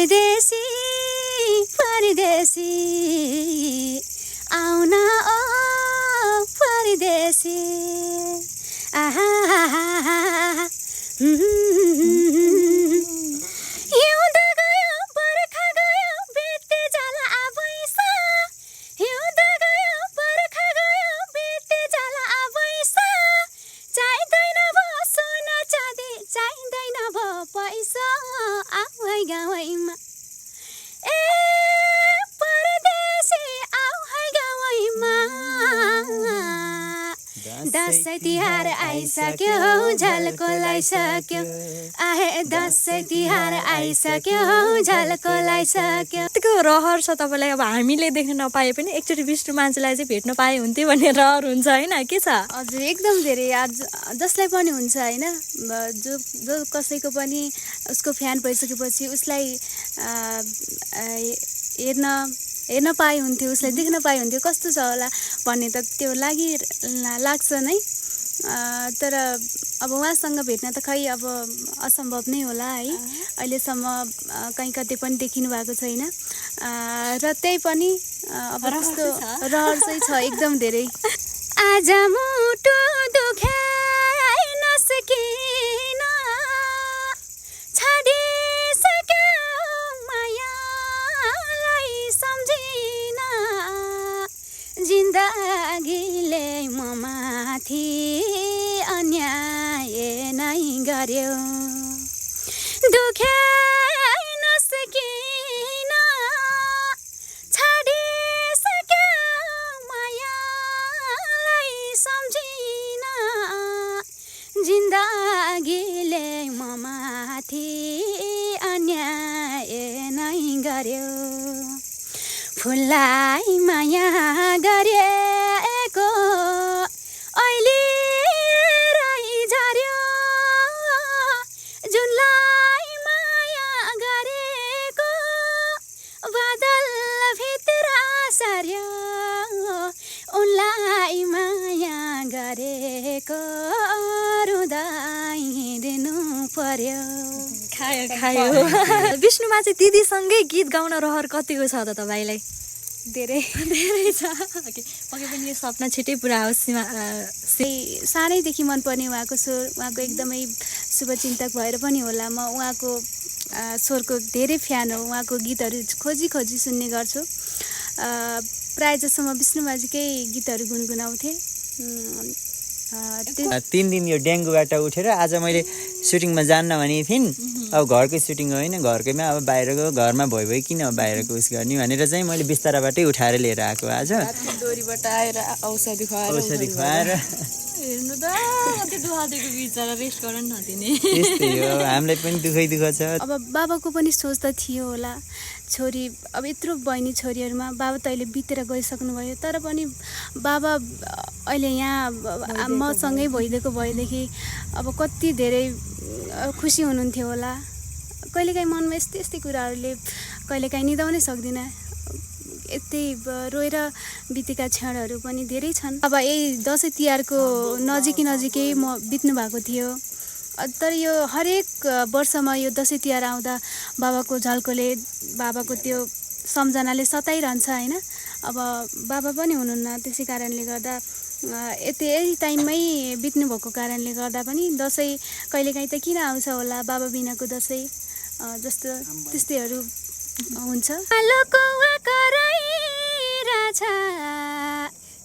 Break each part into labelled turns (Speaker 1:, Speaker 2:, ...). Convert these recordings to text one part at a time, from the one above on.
Speaker 1: परदेशी परदेशी आउन ओ परदेशी आहा हिउँद गयो बर्खा गयो बित्दै जाला आबैसा हिउँद गयो बर्खा गयो बित्दै जाला आबैसा चाहिँदैन भयो सोना चाँदी चाहिँदैन भयो पैसा आऊ है गाउँमा ए परदेशी आऊ है गाउँमा दसैँ तिहार आइसक्यो झलको लगाइसक्यो आहे दसैँ तिहार आइसक्यो झलको लगाइसक्यो
Speaker 2: यतिको रहर छ तपाईँलाई अब हामीले देख्न नपाए पनि एकचोटि विष्णु मान्छेलाई चाहिँ भेट्न पाए हुन्थ्यो भन्ने रहर हुन्छ होइन के छ
Speaker 1: हजुर एकदम धेरै आज जसलाई पनि हुन्छ होइन जो जो कसैको पनि उसको फ्यान भइसकेपछि उसलाई हेर्न पाए हुन्थ्यो उसलाई देख्न पाए हुन्थ्यो कस्तो छ होला भन्ने त त्यो लाग्छ नै तर अब उहाँसँग भेट्न त खै अब असम्भव नै होला है अहिलेसम्म कहीँ कतै पनि देखिनु भएको छैन र त्यही पनि अब त्यस्तो रहर चाहिँ छ एकदम धेरै आज मुटु दुखाइ नसकिन छाडिसक्यो मायालाई सम्झिन जिन्दगीले म माथि अन्याय नै गर्यो दुखाइ नसकिन छाडिसक्यो मायालाई सम्झिन जिन्दगीले म माथि अन्याय नै गर्यो फुललाई माया गरेको अहिले झर्यो जुनलाई माया गरेको बादल भित्र सर्यो उनलाई माया गरेको रुँदै दिनु पर्यो
Speaker 2: खायो विष्णुमा चाहिँ दिदीसँगै गीत गाउन रहर कतिको छ त तपाईँलाई
Speaker 1: धेरै
Speaker 2: छ पक्कै पनि यो सपना छिटै पुरा होस्
Speaker 1: सानैदेखि मनपर्ने उहाँको स्वर उहाँको एकदमै शुभचिन्तक भएर पनि होला म उहाँको स्वरको धेरै फ्यान हो उहाँको गीतहरू खोजी खोजी सुन्ने गर्छु प्रायः जसो म विष्णुमाझीकै गीतहरू गुनगुनाउँथेँ
Speaker 3: 3 दिन यो डेङ्गुबाट उठेर आज मैले सुटिङमा जान्न भनेको थिइन् अब घरकै सुटिङ होइन घरकैमा अब बाहिरको घरमा भइ किन बाहिरको उस गर्ने भनेर चाहिँ मैले बिस्ताराबाटै उठाएर लिएर आएको आज
Speaker 2: दोरीबाट आएर औषधि खुवाएर हेर्नु त कति दुःख दिएको बिचरा रेस्ट गर्न नदिने
Speaker 3: त्यस्तै हो हामीलाई पनि दुःख छ
Speaker 1: अब बाबाको पनि सोच त थियो होला छोरी अब यत्रो बहिनी छोरीहरूमा बाबा त अहिले बितेर गइसक्नुभयो तर पनि बाबा अहिले यहाँ मसँगै भइदिएको भएदेखि अब कति धेरै खुसी हुनुहुन्थ्यो होला कहिलेकाहीँ मनमा यस्तै कुराहरूले कहिलेकाहीँ निदाउनै सक्दिनँ यति रोएर बितेका क्षणहरू पनि धेरै छन् अब यही दसैँ तिहारको नजिकै म बित्नु भएको थियो तर यो हरेक वर्षमा यो दसैँ तिहार आउँदा बाबाको झल्कोले बाबाको त्यो सम्झनाले सताइरहन्छ होइन अब बाबा पनि हुनुहुन्न त्यसै कारणले गर्दा यही टाइममै बित्नु भएको कारणले गर्दा पनि दसैँ कहिलेकाहीँ त किन आउँछ होला बाबा बिनाको दसैँ जस्तो त्यस्तैहरू हुन्छ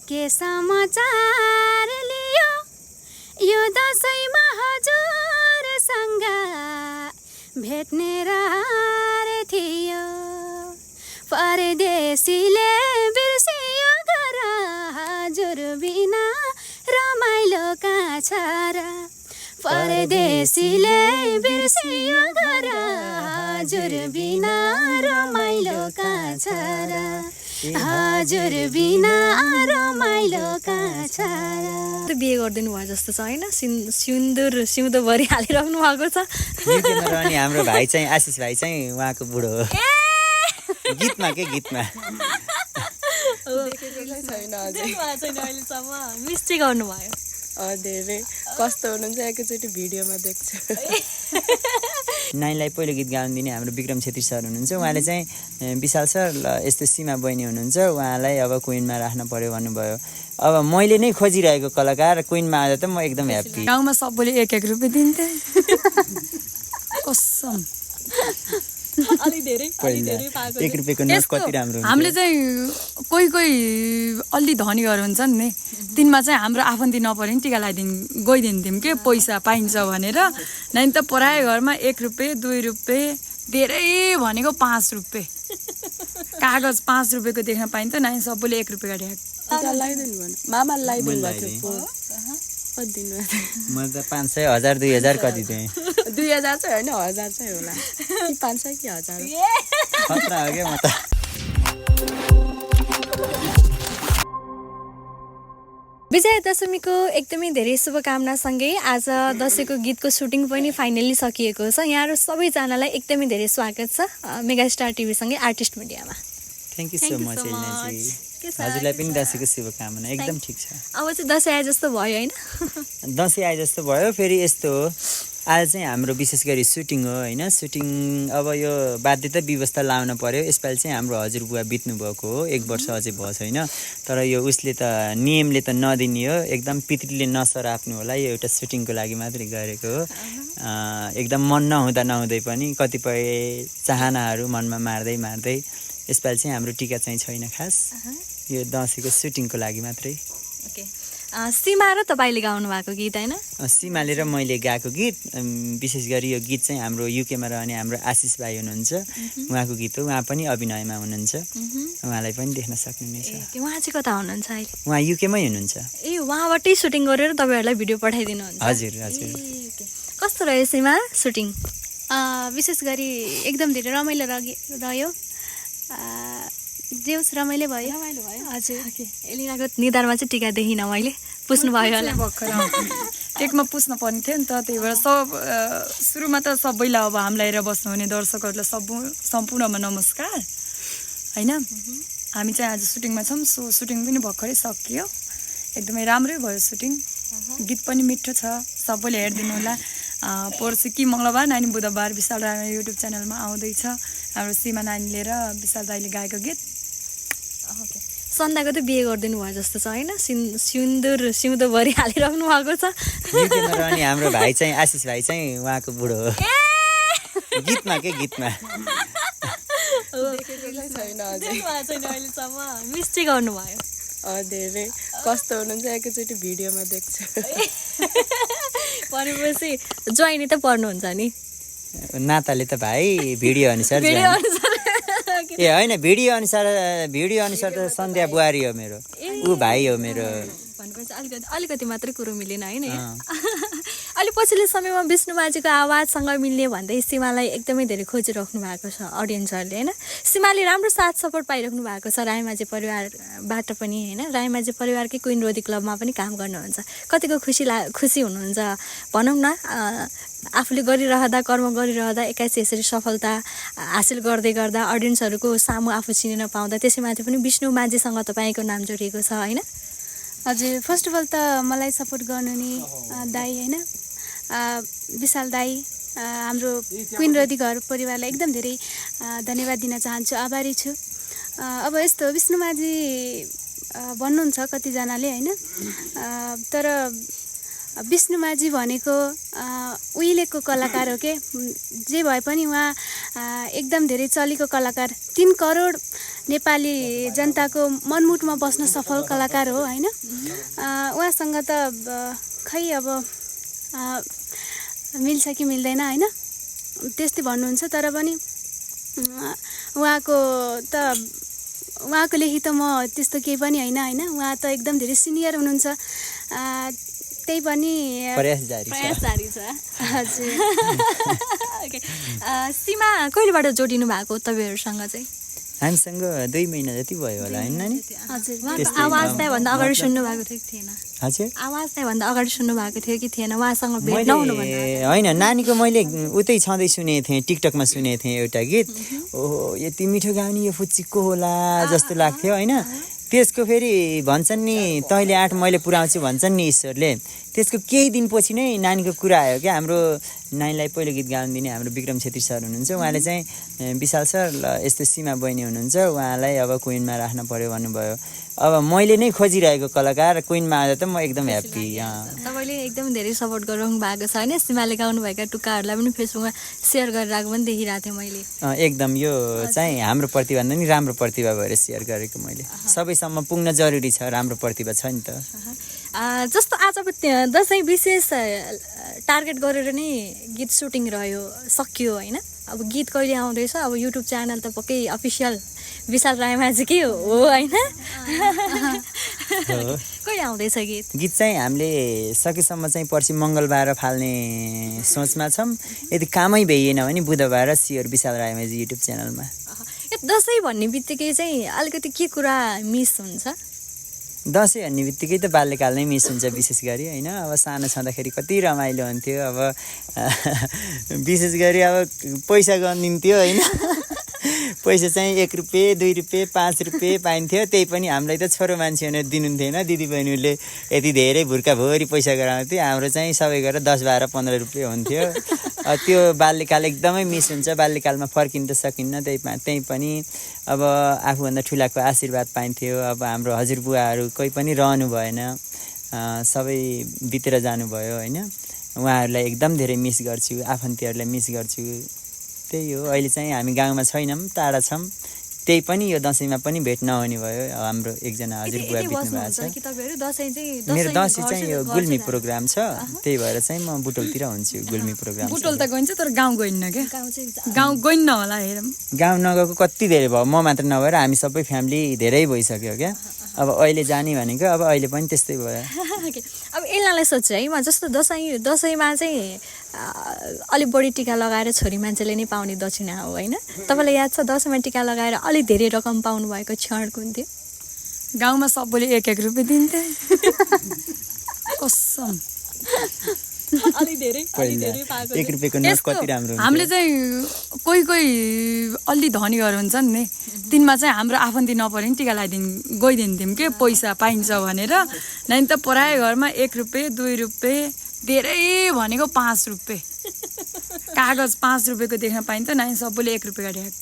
Speaker 1: के समाचार लियो यो दसैँमा हजुरसँग भेट्ने रहर थियो परदेशीले बिर्सियो घर हजुर बिना रमाइलो कहाँ छ र परदेशीले बिर्सियो घर हजुर बिना रमाइलो कहाँ छ र हजुर बिना रमाइलो कहाँ छ र
Speaker 2: बिहे गरिदिनु भयो जस्तो छ होइन सिउँदो भरि हालिराख्नु भएको छ
Speaker 3: अनि हाम्रो भाइ चाहिँ आशिष भाइ चाहिँ उहाँको बुढो हो गीतमा
Speaker 2: छैन अहिलेसम्म मिस चाहिँ गर्नुभयो
Speaker 4: धेरै कस्तो हुनुहुन्छ एकैचोटि भिडियोमा देख्छु
Speaker 3: नानीलाई पहिलो गीत गाउन दिने हाम्रो विक्रम छेत्री सर हुनुहुन्छ उहाँले चाहिँ विशाल सर ल यस्तो सीमा बहिनी हुनुहुन्छ उहाँलाई अब क्विनमा राख्न पर्यो भन्नुभयो अब मैले नै खोजिरहेको कलाकार क्विनमा आएर त म एकदम ह्याप्पी
Speaker 2: गाउँमा सबैले 1-1 रुपियाँ दिन्थे कसम
Speaker 1: अलि धेरै पाएको
Speaker 3: 1 रुपियाँको नोट कति राम्रो हुन्छ
Speaker 2: हामीले चाहिँ कोही अलि धनीहरू हुन्छन् नि तिनमा चाहिँ हाम्रो आफन्ती नपरे नि टिका गइदिन्थ्यौँ के पैसा पाइन्छ भनेर नानी त परायो घरमा 1 रुपियाँ 2 रुपियाँ धेरै भनेको 5 रुपियाँ कागज 5 रुपियाँको देख्न पाइन्छ नानी सबैले 1 रुपियाँ काटे
Speaker 1: मामाले लगाइदिनु भएको थियो
Speaker 3: म त 500 1000 2000 कति दिएँ
Speaker 1: 2000 चाहिँ होइन 1000 चाहिँ होला कि 500 कि 1000
Speaker 3: खतरा हो क्या म त
Speaker 4: विजया दशमीको एकदमै धेरै शुभकामनासँगै आज दसैँको गीतको सुटिङ पनि फाइनली सकिएको छ यहाँहरू सबैजनालाई एकदमै धेरै स्वागत छ मेगास्टार टिभीसँगै आर्टिस्ट मिडियामा
Speaker 3: थ्याङ्क यू सो मच एलिनाजी हजुरलाई पनि दसैँको शुभकामना एकदम ठिक छ
Speaker 4: अब चाहिँ दसैँ आए जस्तो भयो होइन
Speaker 3: दसैँ आए जस्तो भयो फेरि यस्तो हो आज चाहिँ हाम्रो विशेष गरी सुटिङ हो होइन सुटिङ अब यो बाध्यता व्यवस्था लाउन पर्यो यसपालि चाहिँ हाम्रो हजुरबुवा बित्नु भएको हो 1 वर्ष अझै भएको छैन तर यो उसले त नियमले त नदिने हो एकदम पितृले नसराप्नु होला यो एउटा सुटिङको लागि मात्रै गरेको हो एकदम मन नहुँदै पनि कतिपय चाहनाहरू मनमा मार्दै यसपालि चाहिँ हाम्रो टिका चाहिँ छैन खास यो दसैँको सुटिङको लागि मात्रै
Speaker 4: ओके सीमा र तपाईँले गाउनु भएको गीत होइन
Speaker 3: सीमाले र मैले गाएको गीत विशेष गरी यो गीत चाहिँ हाम्रो युकेमा रहने हाम्रो आशिष भाइ हुनुहुन्छ उहाँको गीत हो उहाँ पनि अभिनयमा हुनुहुन्छ उहाँलाई पनि देख्न सक्नुहुनेछ
Speaker 4: उहाँ चाहिँ कता हुनुहुन्छ अहिले
Speaker 3: उहाँ युकेमै हुनुहुन्छ
Speaker 4: ए उहाँबाटै सुटिङ गरेर तपाईँहरूलाई भिडियो पठाइदिनुहुन्छ
Speaker 3: हजुर
Speaker 4: कस्तो रह्यो सीमा सुटिङ
Speaker 1: विशेष गरी एकदम धेरै रमाइलो रह्यो जे होस् रमाइलो भयो हजुर
Speaker 4: एलिनाको निधारमा चाहिँ टिका देखिनँ मैले पुस्नु भयो होला
Speaker 2: भर्खर टेकमा पुस्न पर्ने थियो नि त त्यही भएर सब सुरुमा त सबैलाई अब हामीलाई हेरेर बस्नुहुने दर्शकहरूलाई सम्पूर्णमा नमस्कार होइन हामी चाहिँ आज सुटिङमा छौँ सो सुटिङ पनि भर्खरै सकियो एकदमै राम्रै भयो सुटिङ गीत पनि मिठो छ सबैले हेरिदिनु होला पर्सि कि मङ्गलबार नानी बुधबार विशाल राई युट्युब च्यानलमा आउँदैछ हाम्रो सीमा नानीले र विशाल दाईले गाएको गीत
Speaker 4: सन्ध्याको त बिहे गरिदिनु भयो जस्तो छ होइन सिउँदो भरि हालिराख्नु भएको छ
Speaker 3: युकेमा रहने हाम्रो भाइ चाहिँ आशिष भाइ चाहिँ उहाँको बुढो हो गीतमा
Speaker 4: मिस चाहिँ गर्नुभयो
Speaker 1: धेरै कस्तो हुनुहुन्छ एकैचोटि भिडियोमा देख्छु
Speaker 4: भनेपछि ज्वाइनी त पर्नुहुन्छ नि
Speaker 3: नाताले त भाइ भिडियो अनुसार ए होइन भिडियो अनुसार त सन्ध्या बुहारी हो मेरो ऊ भाइ हो मेरो
Speaker 4: भनेपछि अलिकति मात्रै कुरो मिलेन होइन अलि पछिल्लो समयमा विष्णु माझीको आवाजसँग मिल्ने भन्दै सीमालाई एकदमै धेरै खोजिराख्नु भएको छ अडियन्सहरूले होइन सीमाले राम्रो साथ सपोर्ट पाइराख्नु भएको छ रायमाझी परिवारबाट पनि होइन रायमाझी परिवारकै क्विन रोदी क्लबमा पनि काम गर्नुहुन्छ कतिको खुसी हुनुहुन्छ भनौँ न आफूले गरिरहँदा कर्म गरिरहँदा एक्काइस यसरी सफलता हासिल गर्दै गर्दा अडियन्सहरूको सामु आफू चिनिन पाउँदा त्यसैमाथि पनि विष्णु माझीसँग तपाईँको नाम जोडिएको छ होइन
Speaker 1: हजुर फर्स्ट अफ अल त मलाई सपोर्ट गर्नु नि दाई होइन विशाल दाई हाम्रो क्विन रोदी घर परिवारलाई एकदम धेरै धन्यवाद दिन चाहन्छु आभारी छु अब यस्तो विष्णु माझी भन्नुहुन्छ कतिजनाले होइन तर विष्णु माझी भनेको उहिलेको कलाकार हो के जे भए पनि उहाँ एकदम धेरै चलेको कलाकार 3 करोड नेपाली जनताको मनमुटमा बस्न सफल कलाकार हो होइन उहाँसँग त खै अब मिल्छ कि मिल्दैन होइन त्यस्तै भन्नुहुन्छ तर पनि उहाँको लेखी त म त्यस्तो केही पनि होइन उहाँ त एकदम धेरै सिनियर हुनुहुन्छ त्यही पनि
Speaker 3: प्रयास जारी छ
Speaker 4: हजुर ओके सीमा कहिलेबाट जोडिनु भएको तपाईँहरूसँग चाहिँ
Speaker 3: हामीसँग 2 महिना जति भयो होला हैन नानी
Speaker 4: हजुर आवाज भन्दा अगाडि सुन्नु भएको थियो कि थिएन
Speaker 3: हजुर
Speaker 4: आवाज भन्दा अगाडि सुन्नु भएको थियो कि थिएन उहाँसँग भेट नहुनु भन्दा
Speaker 3: हैन नानीको मैले उतै छँदै सुनेको थिएँ टिकटकमा सुनेको थिएँ एउटा गीत ओहो यति मिठो गाउने यो फुच्चीको होला जस्तो लाग्थ्यो हैन त्यसको फेरि भन्छन् नि तैँले आँट मैले पुर्याउँछु भन्छन् नि ईश्वरले त्यसको केही दिनपछि नै नानीको कुरा आयो क्या। हाम्रो नानीलाई पहिलो गीत गाउन दिने हाम्रो विक्रम छेत्री सर हुनुहुन्छ, उहाँले चाहिँ विशाल सर ल यस्तो सीमा बहिनी हुनुहुन्छ, उहाँलाई अब क्विनमा राख्न पर्यो भन्नुभयो। अब मैले नै खोजिरहेको कलाकार क्विनमा आएर त म एकदम ह्याप्पी।
Speaker 4: तपाईँले एकदम धेरै सपोर्ट गरिरहनु भएको छ होइन। सीमाले गाउनुभएका टुक्काहरूलाई पनि फेसबुकमा सेयर गरिरहेको पनि देखिरहेको थिएँ मैले।
Speaker 3: एकदम यो चाहिँ हाम्रो प्रतिभा नि राम्रो प्रतिभा भएर सेयर गरेको मैले। सबैसम्म पुग्न जरुरी छ, राम्रो प्रतिभा छ नि त।
Speaker 4: जस्तो आज दसैँ विशेष टार्गेट गरेर नै गीत सुटिङ रह्यो, सकियो होइन। अब गीत कहिले आउँदैछ? अब युट्युब च्यानल त पक्कै अफिसियल विशाल रायमाझीकै हो होइन? कहिले आउँदैछ गीत?
Speaker 3: गीत चाहिँ हामीले सकेसम्म चाहिँ पर्सि मङ्गलबार फाल्ने सोचमा छौँ। यदि कामै भइएन भने बुधबार सियोर विशाल रायमाझी युट्युब च्यानलमा।
Speaker 4: दसैँ भन्ने बित्तिकै चाहिँ अलिकति के कुरा मिस हुन्छ?
Speaker 3: दसैँ भन्ने बित्तिकै त बाल्यकाल नै मिस हुन्छ विशेष गरी होइन। अब सानो छँदाखेरि कति रमाइलो हुन्थ्यो। अब विशेष गरी अब पैसा गनिन्थ्यो होइन। पैसा चाहिँ 1 रुपियाँ 2 रुपियाँ 5 रुपियाँ पाइन्थ्यो। त्यही पनि हामीलाई त छोरो मान्छे भनेर दिनुहुन्थेन। दिदीबहिनीले यति धेरै भुर्काभरि पैसा गराउँथ्यो। हाम्रो चाहिँ सबै गरेर 10, 12, 15 रुपियाँ हुन्थ्यो। त्यो बाल्यकाल एकदमै मिस हुन्छ। बाल्यकालमा फर्किन त सकिन्न। त्यही पनि अब आफूभन्दा ठुलाको आशीर्वाद पाइन्थ्यो। अब हाम्रो हजुरबुवाहरू कोही पनि रहनु भएन, सबै बितेर जानुभयो होइन। उहाँहरूलाई एकदम धेरै मिस गर्छु, आफन्तीहरूलाई मिस गर्छु। त्यही हो। अहिले चाहिँ हामी गाउँमा छैनौँ, टाढा छौँ। त्यही पनि यो दसैँमा पनि भेट नहुने भयो। हाम्रो एकजना हजुरबुवा बित्नु भएको छ। मेरो दसैँ चाहिँ यो गुल्मी प्रोग्राम छ, त्यही भएर चाहिँ म बुटोलतिर हुन्छु। गुल्मी प्रोग्राम
Speaker 2: बुटोल त गइन्छ तर गाउँ गइन्न क्या। गाउँ गइन्न होला हेरौँ।
Speaker 3: गाउँ नगएको कति धेरै भयो। म मात्र नभएर हामी सबै फ्यामिली धेरै भइसक्यो क्या। अब अहिले जाने भनेको अब अहिले पनि त्यस्तै भयो।
Speaker 4: अब एल्लालाई सोध्छु है म, जस्तो दसैँमा चाहिँ अलिक बढी टिका लगाएर छोरी मान्छेले नै पाउने दक्षिणा हो होइन। तपाईँलाई याद छ दसैँमा टिका लगाएर अलिक धेरै रकम पाउनु भएको क्षण कुन थियो?
Speaker 2: गाउँमा सबैले 1-1 रुपियाँ दिन्थे कसम।
Speaker 4: अलि धेरै पाएको
Speaker 3: 1 रुपियाँको नोट कति राम्रो हुन्छ।
Speaker 2: हामीले चाहिँ कोही अलि धनीहरू हुन्छन् नि, तिनमा चाहिँ हाम्रो आफन्ती नपरे नि टिका गइदिन्थ्यौँ के पैसा पाइन्छ भनेर। नानी त परायो घरमा 1 रुपियाँ 2 रुपियाँ, धेरै भनेको 5 रुपियाँ कागज 5 रुपियाँको देख्न पाइन्थ्यो। नानी सबैले 1 रुपियाँ ढ्याक।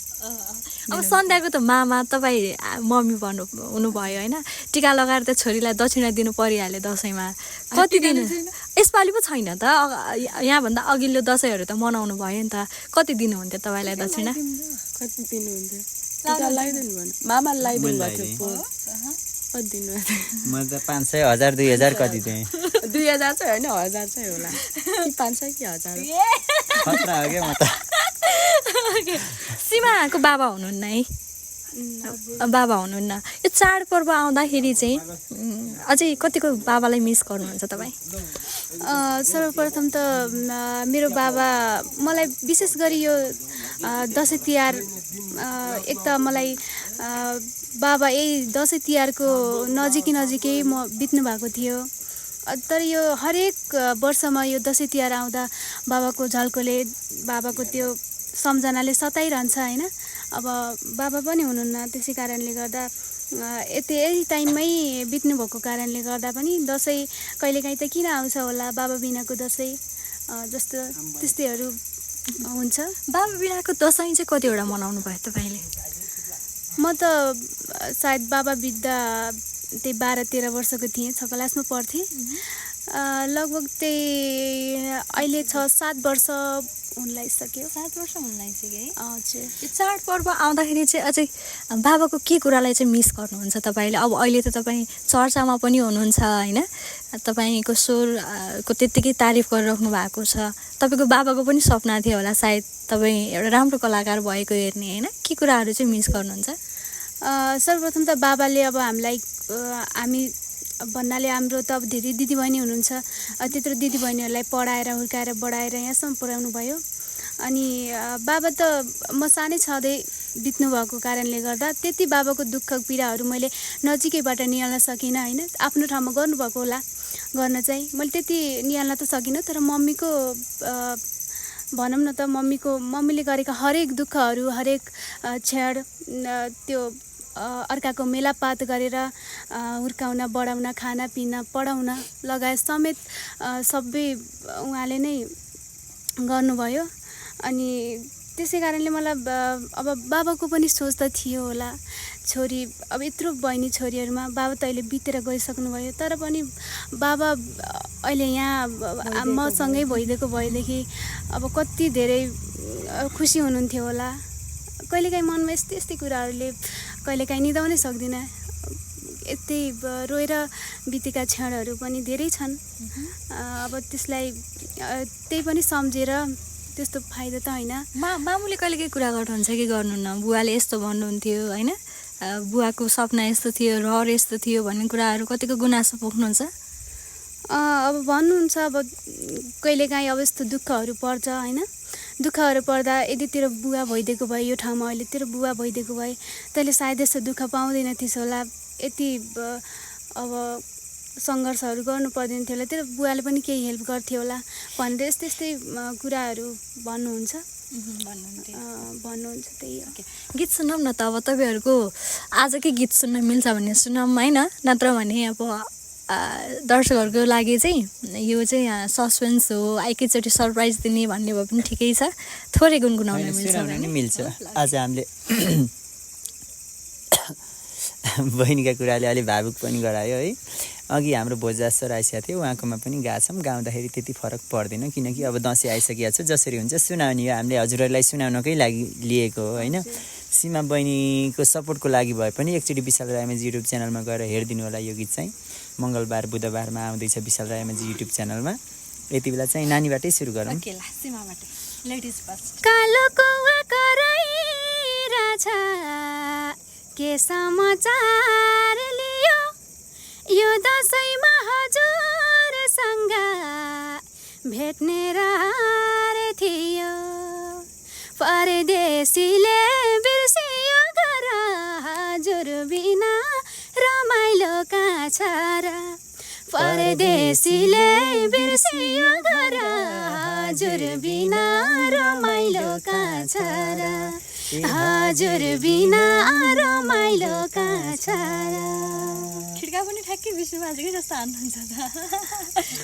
Speaker 4: अब सन्ध्याको त मामा तपाईँ मम्मी हुनुभयो होइन। टिका लगाएर त छोरीलाई दक्षिणा दिनु परिहाल्यो दसैँमा। कति दिनु? यसपालि पो छैन त। यहाँभन्दा अघिल्लो दसैँहरू त मनाउनु भयो नि त। कति दिनुहुन्थ्यो तपाईँलाई दक्षिणा?
Speaker 5: कति दिनुहुन्थ्यो? टिका लगाइदिनु भन, मामाले लगाइदिनु भएको थियो। कति दिनुभएको थियो?
Speaker 3: म त 500, 1000, 2000 कति थिएँ।
Speaker 5: 2000 चाहिँ होइन, 1000 चाहिँ होला। कि 500 कि 1000?
Speaker 3: खतरा हो क्या म त।
Speaker 4: सीमाको बाबा हुनुहुन्न है? बाबा हुनुहुन्न। यो चाडपर्व आउँदाखेरि चाहिँ अझै कतिको बाबालाई मिस गर्नुहुन्छ तपाईँ?
Speaker 1: सर्वप्रथम त मेरो बाबा मलाई विशेष गरी यो दसैँ तिहार एक त मलाई बाबा यही दसैँ तिहारको नजिकै म बित्नु भएको थियो। तर यो हरेक वर्षमा यो दसैँ तिहार आउँदा बाबाको झल्कोले, बाबाको त्यो सम्झनाले सताइरहन्छ होइन। अब बाबा पनि हुनुहुन्न, त्यसै कारणले गर्दा यही टाइममै बित्नु भएको कारणले गर्दा पनि दसैँ कहिलेकाहीँ त किन आउँछ होला बाबा बिनाको दसैँ जस्तो त्यस्तैहरू हुन्छ।
Speaker 4: बाबा बिनाको दसैँ चाहिँ कतिवटा मनाउनु भयो तपाईँले?
Speaker 1: म त सायद बाबा बित्दा त्यही 12-13 वर्षको थिएँ, 6 क्लासमा पढ्थेँ। लगभग त्यही अहिले 6-7 वर्ष हुन लागिसक्यो।
Speaker 4: 7 वर्ष हुन लागिसक्यो है।
Speaker 1: हजुर।
Speaker 4: यो चाडपर्व आउँदाखेरि चाहिँ अझै बाबाको के कुरालाई चाहिँ मिस गर्नुहुन्छ तपाईँले? अब अहिले त तपाईँ चर्चामा पनि हुनुहुन्छ होइन। तपाईँको स्वरको त्यत्तिकै तारिफ गरिराख्नु भएको छ। तपाईँको बाबाको पनि सपना थियो होला सायद तपाईँ एउटा राम्रो कलाकार भएको हेर्ने होइन। के कुराहरू चाहिँ मिस गर्नुहुन्छ?
Speaker 1: सर्वप्रथम त बाबाले अब हामी भन्नाले हाम्रो त अब धेरै दिदीबहिनी हुनुहुन्छ। त्यत्रो दिदीबहिनीहरूलाई पढाएर हुर्काएर बढाएर यहाँसम्म पुर्याउनु भयो। अनि बाबा त म सानै छँदै बित्नु भएको कारणले गर्दा त्यति बाबाको दुःख पीडाहरू मैले नजिकैबाट निहाल्न सकिनँ होइन। आफ्नो ठाउँमा गर्नुभएको होला गर्न चाहिँ, मैले त्यति निहाल्न त सकिनँ। तर मम्मीको भनौँ न त मम्मीले गरेका हरेक दुःखहरू, हरेक क्षण त्यो अर्काको मेलापात गरेर हुर्काउन बढाउन खानापिना पढाउन लगायत समेत सबै उहाँले नै गर्नुभयो। अनि त्यसै कारणले मलाई अब बाबाको पनि सोच त थियो होला, छोरी अब यत्रो बहिनी छोरीहरूमा बाबा त अहिले बितेर गइसक्नुभयो, तर पनि बाबा अहिले यहाँ मसँगै भइदिएको भएदेखि अब कति धेरै खुसी हुनुहुन्थ्यो होला। कहिलेकाहीँ मनमा यस्तै कुराहरूले कहिलेकाहीँ निदाउनै सक्दिनँ। यति रोएर बितेका क्षणहरू पनि धेरै छन्। अब त्यसलाई त्यही पनि सम्झेर त्यस्तो फाइदा त होइन।
Speaker 4: मामुले कहिलेकाहीँ कुरा गर्नुहुन्छ कि गर्नुहुन्न? बुवाले यस्तो भन्नुहुन्थ्यो होइन, बुवाको सपना यस्तो थियो, रहर यस्तो थियो भन्ने कुराहरू कतिको गुनासो पोख्नुहुन्छ?
Speaker 1: अब भन्नुहुन्छ, अब कहिलेकाहीँ अब यस्तो दुःखहरू पर्छ होइन। दुःखहरू पर्दा यदि तेरो बुवा भइदिएको भए यो ठाउँमा, अहिले तेरो बुवा भइदिएको भए तैँले सायद यस्तो दुःख पाउँदैन थिइस् होला, यति अब सङ्घर्षहरू गर्नु पर्दैन थियो होला, तेरो बुवाले पनि केही हेल्प गर्थ्यो होला भनेर यस्तै कुराहरू भन्नुहुन्छ। त्यही हो।
Speaker 4: गीत सुनौँ न त। अब तपाईँहरूको आजकै गीत सुन्न मिल्छ भने सुनौँ होइन, नत्र भने अब दर्शकहरूको लागि चाहिँ यो चाहिँ सस्पेन्स हो, एकैचोटि सरप्राइज दिने भन्ने भए पनि ठिकै छ, थोरै गुनगुनाउन
Speaker 3: मिल्छ। आज हामीले बहिनीका कुराले अलि भावुक पनि गरायो है। अघि हाम्रो भोजा सर आइसकेको थियो, उहाँकोमा पनि गाछौँ, गाउँदाखेरि त्यति फरक पर्दैन किनकि अब दसैँ आइसकेको छ, जसरी हुन्छ सुनाउने हो। हामीले हजुरहरूलाई सुनाउनकै लागि लिएको हो होइन। सीमा बहिनीको सपोर्टको लागि भए पनि एकचोटि विशाल रायमाझी युट्युब च्यानलमा गएर हेरिदिनु होला। यो गीत चाहिँ मङ्गलबार बुधबारमा आउँदैछ विशाल रायमाझी युट्युब च्यानलमा। यति बेला चाहिँ नानीबाटै सुरु गरौँ।
Speaker 1: कालो कौवा कराइरहेछ, के समाचार लियो यो दसैँमा हजुरसँग भेट्ने रहर थियो। परदेशीले बिर्सियो घर हजुर बिना रमाइलो कहाँ छ र। परदेशीले बिर्सियो घर हजुर बिना रमाइलो कहाँ छ र। हजुर बिना रमाइलो कहाँ छ र।
Speaker 4: खिड्का पनि ठ्याक्कै विष्णुमाझीकै जस्तो हान्नुहुन्छ त।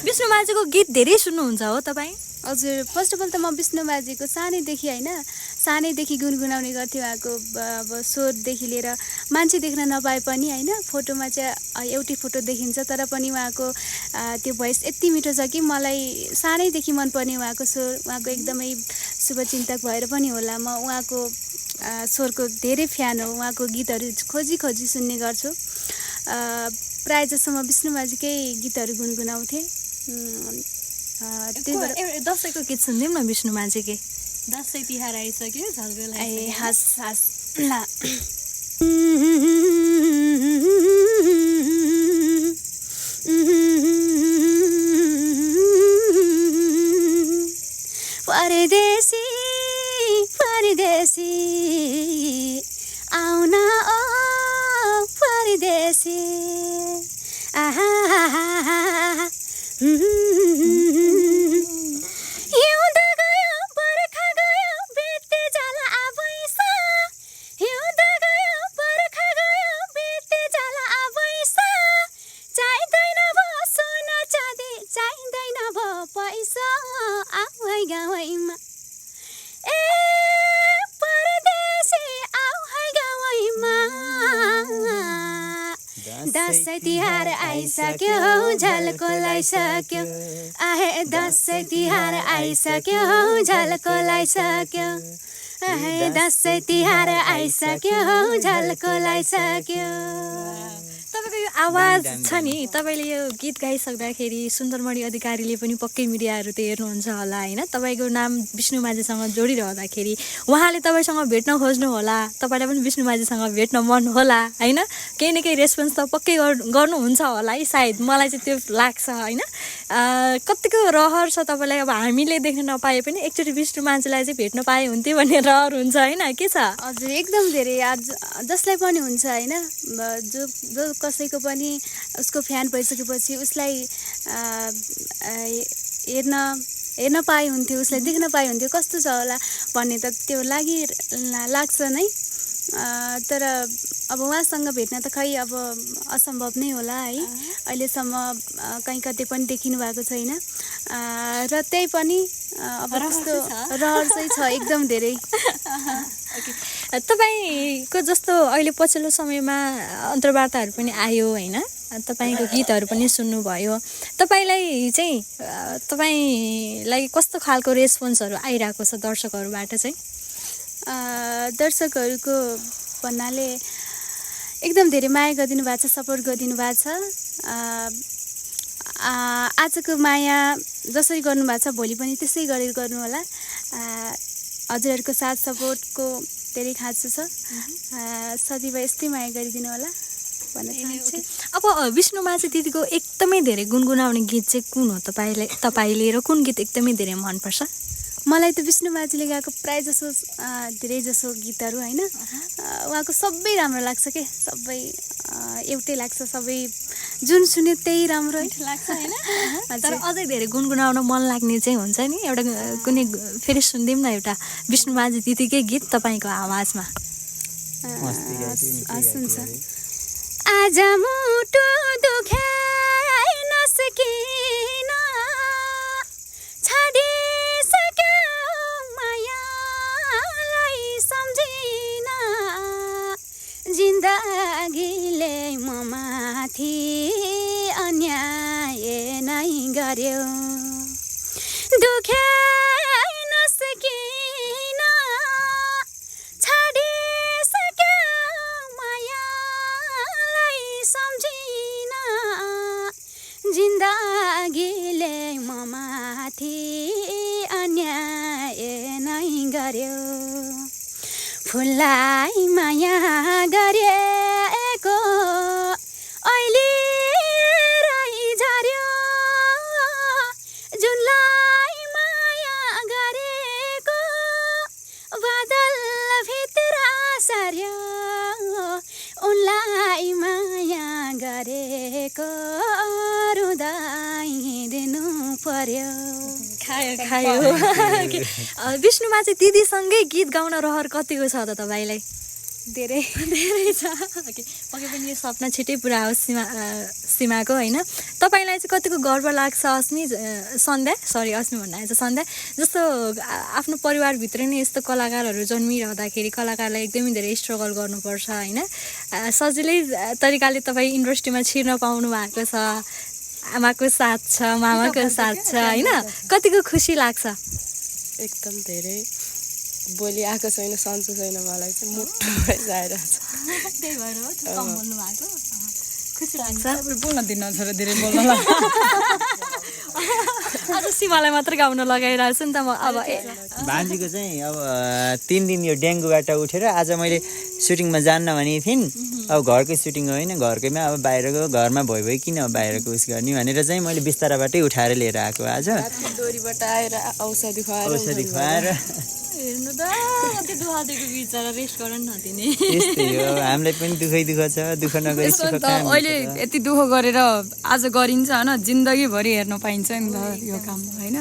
Speaker 4: विष्णुमाझीको गीत धेरै सुन्नुहुन्छ हो तपाईँ?
Speaker 1: हजुर, फर्स्ट अफ अल त म विष्णुमाझीको सानैदेखि होइन, सानैदेखि गुनगुनाउने गर्थेँ। उहाँको अब स्वरदेखि लिएर मान्छे देख्न नपाए पनि होइन, फोटोमा चाहिँ एउटै फोटो देखिन्छ, तर पनि उहाँको त्यो भोइस यति मिठो छ कि मलाई सानैदेखि मनपर्ने उहाँको स्वर। उहाँको एकदमै शुभचिन्तक भएर पनि होला, म उहाँको स्वरको धेरै फ्यान हो। उहाँको गीतहरू खोजी सुन्ने गर्छु। प्रायः जसो म विष्णुमाझीकै गीतहरू गुनगुनाउँथेँ।
Speaker 4: दसैँको गीत सुनिदिउँ न विष्णुमाझीकै। दसैँ तिहार आइसक्यो, झल्को
Speaker 1: हस् ल। परदेशी परदेशी आउन ओ परदेशी, आहा हिउँद गयो बर्खा गयो बित्दै जाला आबैसा। हिउँद गयो बर्खा गयो बित्दै जाला आबैसा। चाहिँदैन भयो सोना चाँदी, चाहिँदैन भयो पैसा, आऊ है गाउँमा। ए परदेशी आऊ है गाउँमा। दसैँ तिहार आइसक्यो, झल्को लगाइसक्यो। आहे दसैँ तिहार आइसक्यो, झल्को लगाइसक्यो। आहे दसैँ तिहार आइसक्यो, झल्को लगाइसक्यो।
Speaker 4: तपाईँको यो आवाज छ नि, तपाईँले यो गीत गाइसक्दाखेरि सुन्दरमणि अधिकारीले पनि पक्कै मिडियाहरू त हेर्नुहुन्छ होला होइन। तपाईँको नाम विष्णुमाझीसँग जोडिरहँदाखेरि उहाँले तपाईँसँग भेट्न खोज्नु होला, तपाईँलाई पनि विष्णुमाझीसँग भेट्न मन होला होइन। केही न केही रेस्पोन्स त पक्कै गर्नुहुन्छ होला है, सायद मलाई चाहिँ त्यो लाग्छ होइन। कतिको रहर छ तपाईँलाई, अब हामीले देख्न नपाए पनि एकचोटि विष्णुमाझीलाई चाहिँ भेट्न पाए हुन्थ्यो भन्ने रहर हुन्छ होइन, के छ?
Speaker 1: हजुर, एकदम धेरै। आज जसलाई पनि हुन्छ होइन, जो कसैको पनि उसको फ्यान भइसकेपछि उसलाई हेर्न पाए हुन्थ्यो, उसलाई देख्न पाए हुन्थ्यो, कस्तो छ होला भन्ने त त्यो लाग्छ नै। तर अब उहाँसँग भेट्न त खै अब असम्भव नै होला है। अहिलेसम्म कहीँ कतै पनि देखिनु भएको छैन र त्यही पनि अब त्यस्तो रहर चाहिँ छ एकदम धेरै।
Speaker 4: तपाईँको जस्तो अहिले पछिल्लो समयमा अन्तर्वार्ताहरू पनि आयो होइन, तपाईँको गीतहरू पनि सुन्नुभयो, तपाईँलाई चाहिँ तपाईँलाई कस्तो खालको रेस्पोन्सहरू आइरहेको छ दर्शकहरूबाट चाहिँ?
Speaker 1: दर्शकहरूको भन्नाले एकदम धेरै माया गरिदिनु भएको छ, सपोर्ट गरिदिनु भएको छ। आजको माया जसरी गर्नुभएको छ भोलि पनि त्यसै गरेर गर्नु होला। हजुरहरूको साथ सपोर्टको धेरै खाँचो छ, सधैँ यस्तै माया गरिदिनु होला भन्न चाहन्छु।
Speaker 4: अब विष्णुमाझी दिदीको एकदमै धेरै गुनगुनाउने गीत चाहिँ कुन हो तपाईँले र कुन गीत एकदमै धेरै मनपर्छ?
Speaker 1: मलाई त विष्णुमाझीले गाएको प्रायः जसो धेरै जसो गीतहरू होइन उहाँको सबै राम्रो लाग्छ के, सबै एउटै लाग्छ, सबै जुन सुन्यो त्यही राम्रो लाग्छ होइन।
Speaker 4: तर अझै धेरै गुनगुनाउन मन लाग्ने चाहिँ हुन्छ नि एउटा कुनै फेरि सुनिदिउँ न एउटा विष्णुमाझी दिदीकै गीत तपाईँको आवाजमा।
Speaker 1: सुन्छ। आज मुटु दुखाइ नसकिन छाडिसक्यो मायालाई सम्झिन, जिन्दगीले म माथि अन्याय नै गर्यो, दुखाइ नसकिन छाडिसक्यो मायालाई सम्झिन, जिन्दगीले म माथि अन्याय नै गर्यो, फुललाई माया गरेको अहिले झर्यो, जुनलाई माया गरेको बादल भित्र सर्यो, उनलाई माया गरेको रुँदै दिनु पर्यो।
Speaker 4: खायो विष्णुमाझी दिदीसँगै गीत गाउन रहर कतिको छ त तपाईँलाई?
Speaker 1: धेरै
Speaker 4: छ। पक्कै पनि यो सपना छिट्टै पुरा होस् सीमाको होइन। तपाईँलाई चाहिँ कतिको गर्व लाग्छ अस्मी भन्न आएछ सन्ध्या जस्तो आफ्नो परिवारभित्र नै यस्तो कलाकारहरू जन्मिरहँदाखेरि कलाकारलाई एकदमै धेरै स्ट्रगल गर्नुपर्छ होइन, सजिलै तरिकाले तपाईँ इन्डस्ट्रीमा छिर्न पाउनु भएको छ, आमाको साथ छ, मामाको साथ छ होइन, कतिको खुसी लाग्छ?
Speaker 5: एकदम धेरै। भोलि आएको छैन, सन्चो छैन, मलाई चाहिँ मुटु भइरहेको छ।
Speaker 4: त्यही भएर हो कम बोल्नु भएको, खुसी लाग्छ।
Speaker 2: बोल्न दिनु छोरा धेरै बोल्न लाग्छ।
Speaker 4: आज सीमालाई मात्र गाउन लगाइरहेको छु नि त म। अब
Speaker 3: भान्जीको चाहिँ अब 3 दिन यो डेङ्गुबाट उठेर आज मैले सुटिङमा जान्न भनेको थिइन्। अब घरकै सुटिङ होइन, घरकैमा अब बाहिरको घरमा भइ किन बाहिरको उस गर्ने भनेर चाहिँ मैले बिस्ताराबाटै उठाएर लिएर आएको आज।
Speaker 5: डोरीबाट आएर औषधि खुवाएर
Speaker 4: हेर्नु त कति दुःख दिएको बिचरा, रेस्ट गर्न नदिने।
Speaker 3: त्यस्तै हो, हामीलाई पनि दुःख छ, दुःख नगरी सुख कहाँ हुन्छ
Speaker 2: अहिले यति दुःख गरेर आज गरिन्छ होइन, जिन्दगीभरि हेर्न पाइन्छ नि त यो काम होइन।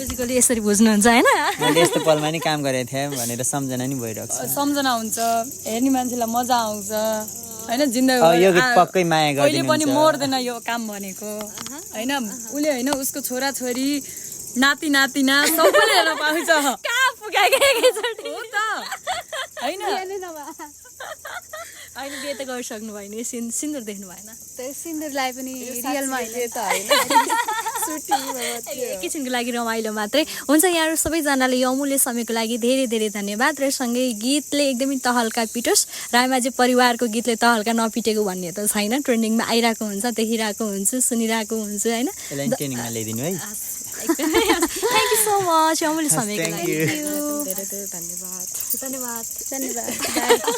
Speaker 4: बुझेकोले यसरी बुझ्नुहुन्छ होइन।
Speaker 3: मैले यस्तो पलमा नि काम गरेको थिएँ भनेर सम्झना नि भइरहेको छ।
Speaker 2: सम्झना हुन्छ, हेर्ने मान्छेलाई मजा आउँछ होइन, जिन्दगी
Speaker 3: यो गीत पक्कै माया
Speaker 2: कहिले
Speaker 3: गरिदिनुहुन्छ।
Speaker 2: पनि मर्दैन यो काम भनेको होइन। उसले होइन उसको छोराछोरी नाति नातिना सबैले हेर्न पाउँछ।
Speaker 4: कहाँ पुगाएको एकैचोटि
Speaker 2: हो त होइन।
Speaker 4: अहिले बिहे त गरिसक्नु भयो नि, सिन्दुर देख्नु भएन?
Speaker 1: सिन्दुरलाई पनि रियलमा
Speaker 5: त होइन,
Speaker 4: एकैछिनको लागि रमाइलो मात्रै हुन्छ। यहाँहरू सबैजनाले यो अमूल्य समयको लागि धेरै धेरै धन्यवाद र सँगै गीतले एकदमै तहल्का पिटोस्। रायमाझी परिवारको गीतले तहल्का नपिटेको भन्ने त छैन, ट्रेन्डिङमा आइरहेको हुन्छ, देखिरहेको हुन्छु, सुनिरहेको हुन्छु होइन।
Speaker 3: ट्रेनिङमा ल्याइदिनु है।
Speaker 4: थ्याङ्क यू सो मच अमूल्य समयको लागि।
Speaker 5: धेरै धेरै धन्यवाद।
Speaker 1: धन्यवाद।